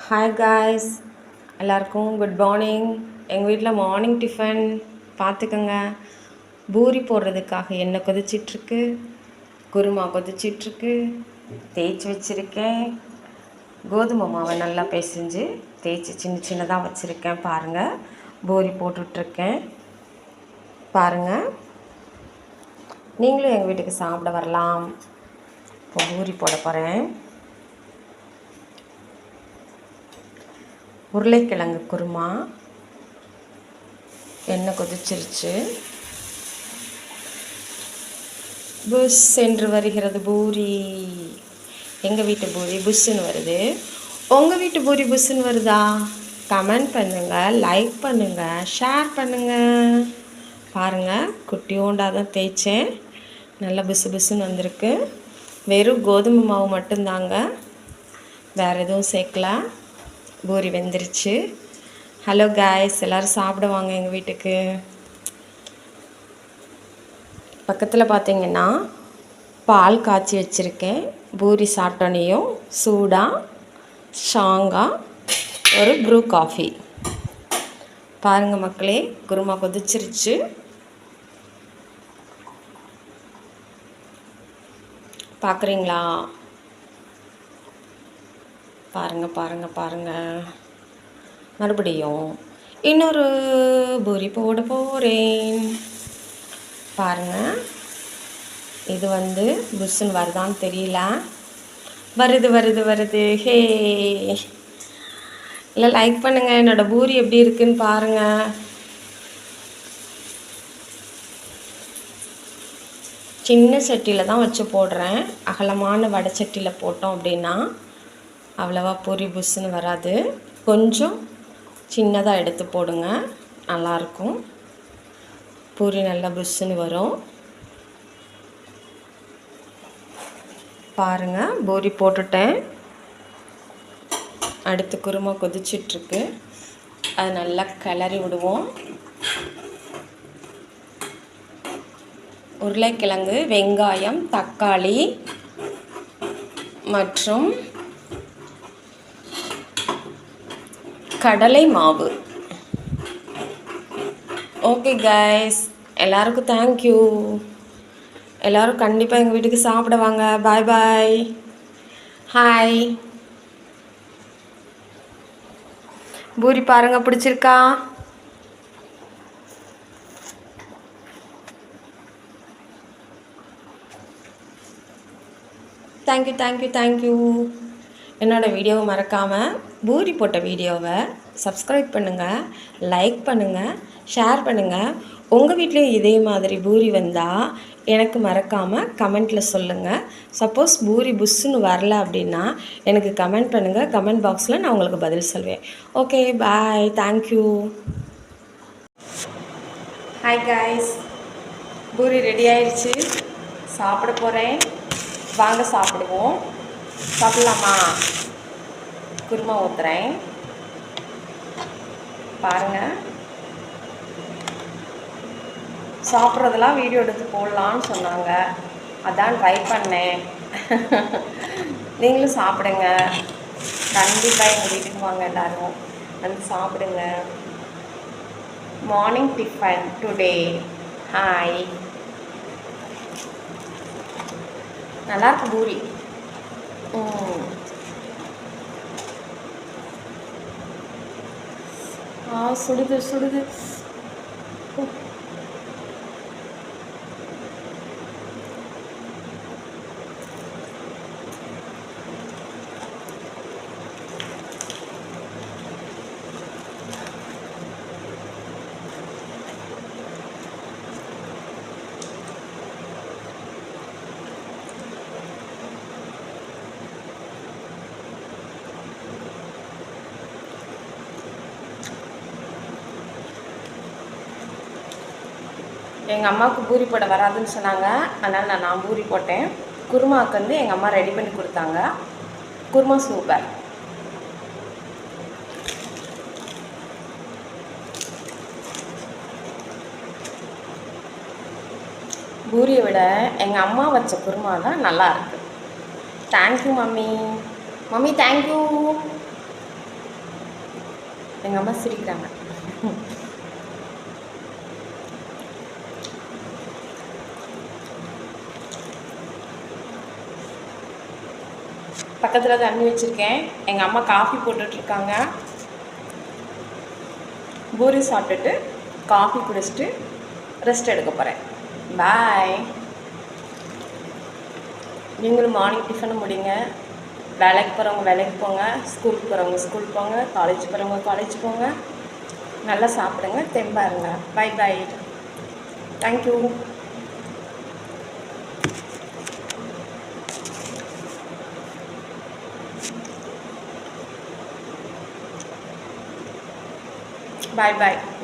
Hi guys, எல்லாருக்கும் good morning. எங்கள் வீட்டில் மார்னிங் டிஃபன் பார்த்துக்கோங்க. பூரி போடுறதுக்காக எண்ணெய் கொதிச்சிட்ருக்கு, குருமா கொதிச்சிட்ருக்கு, தேய்ச்சி வச்சுருக்கேன். கோதுமை மாவை நல்லா பிசைஞ்சு தேய்ச்சி சின்ன சின்னதாக வச்சுருக்கேன். பாருங்கள், பூரி போட்டுட்ருக்கேன். பாருங்கள், நீங்களும் எங்கள் வீட்டுக்கு சாப்பிட வரலாம். இப்போ பூரி போட போகிறேன். உருளைக்கிழங்கு குருமா, எண்ணெய் கொதிச்சிருச்சு. புஷ் என்று வருகிறது பூரி. எங்கள் வீட்டு பூரி புஷ்ஷுன்னு வருது. உங்கள் வீட்டு பூரி புஷ்ஷுன்னு வருதா? கமெண்ட் பண்ணுங்கள், லைக் பண்ணுங்கள், ஷேர் பண்ணுங்கள். பாருங்கள், குட்டியோண்டாக தான் தேய்ச்சேன். நல்லா புஷு புஷ்ஷுன்னு வந்திருக்கு. வெறும் கோதுமை மாவு மட்டும்தாங்க, வேறு எதுவும் சேர்க்கல. பூரி வெந்துருச்சு. ஹலோ காய்ஸ், எல்லோரும் சாப்பிடுவாங்க எங்கள் வீட்டுக்கு. பக்கத்தில் பார்த்தீங்கன்னா பால் காய்ச்சி வச்சுருக்கேன். பூரி சாப்பிட்டோன்னையும் சூடாக ஸ்ட்ராங்காக ஒரு ப்ரூ காஃபி. பாருங்கள் மக்களே, குருமா கொதிச்சிருச்சு. பார்க்குறீங்களா? பாருங்கள் பாருங்கள் பாருங்கள். மறுபடியும் இன்னொரு பூரி போட போகிறேன். பாருங்கள், இது புஷ்ஷுன்னு வருதான்னு தெரியல. வருது வருது வருது. ஹே, இல்லை லைக் பண்ணுங்கள். என்னோடய பூரி எப்படி இருக்குன்னு பாருங்கள். சின்ன சட்டியில் தான் வச்சு போடுறேன். அகலமான வடை சட்டியில் போட்டோம் அப்படின்னா அவ்வளவா பூரி புஷ்ஷுன்னு வராது. கொஞ்சம் சின்னதாக எடுத்து போடுங்க, நல்லாயிருக்கும். பூரி நல்லா புஷ்ஷுன்னு வரும். பாருங்கள், பூரி போட்டுட்டேன். அடுத்து குருமா கொதிச்சிட்ருக்கு. அது நல்லா கிளறி விடுவோம். உருளைக்கிழங்கு, வெங்காயம், தக்காளி மற்றும் கடலை மாவு. ஓகே கைஸ், எல்லாருக்கும் தேங்க்யூ. எல்லோரும் கண்டிப்பாக எங்கள் வீட்டுக்கு சாப்பிட வாங்க. பாய் பாய். ஹாய். பூரி பாருங்கள், பிடிச்சிருக்கா? Thank you thank you thank you. என்னோடய வீடியோவை மறக்காமல் பூரி போட்ட வீடியோவை சப்ஸ்கிரைப் பண்ணுங்கள், லைக் பண்ணுங்கள், ஷேர் பண்ணுங்கள். உங்கள் வீட்லேயும் இதே மாதிரி பூரி வந்தால் எனக்கு மறக்காமல் கமெண்ட்டில் சொல்லுங்கள். சப்போஸ் பூரி புஷ்ஷுன்னு வரல அப்படின்னா எனக்கு கமெண்ட் பண்ணுங்கள். கமெண்ட் பாக்ஸில் நான் உங்களுக்கு பதில் சொல்வேன். Okay, bye, thank you. Hi guys, puri ready ஆயிடுச்சு. சாப்பிட போகிறேன். வாங்க சாப்பிடுவோம். சாப்பிட்லாமா? குருமா ஊற்றுறேன். பாருங்கள், சாப்பிட்றதெல்லாம் வீடியோ எடுத்து போடலான்னு சொன்னாங்க, அதான் ட்ரை பண்ணேன். நீங்களும் சாப்பிடுங்க. கண்டிப்பாக எங்கள் வீட்டுக்கு வாங்க, எல்லோரும் வந்து சாப்பிடுங்க. Morning tiffin today. ஹாய். நல்லாயிருக்கு பூரி. சுடுது சுடுது. எங்கள் அம்மாவுக்கு பூரி போட வராதுன்னு சொன்னாங்க, அதனால் நான் பூரி போட்டேன். குருமாவுக்கு எங்கள் அம்மா ரெடி பண்ணி கொடுத்தாங்க. குருமா சூப்பர். பூரியை விட எங்கள் அம்மா வச்ச குருமா தான் நல்லா இருக்குது. Thank you mummy. Mummy thank you. எங்கள் அம்மா சிரிக்கிறாங்க. பக்கத்தில் தண்ணி வச்சுருக்கேன். எங்கள் அம்மா காஃபி போட்டுட்ருக்காங்க. பூரி சாப்பிட்டுட்டு காஃபி குடிச்சிட்டு ரெஸ்ட் எடுக்க போகிறேன். பாய். நீங்களும் மார்னிங் டிஃபன் முடிங்க. வேலைக்கு போகிறவங்க வேலைக்கு போங்க, ஸ்கூலுக்கு போகிறவங்க ஸ்கூல் போங்க, காலேஜ் போகிறவங்க காலேஜ் போங்க. நல்லா சாப்பிடுங்க, தெம்பாக இருங்க. Bye bye. Thank you. Bye bye.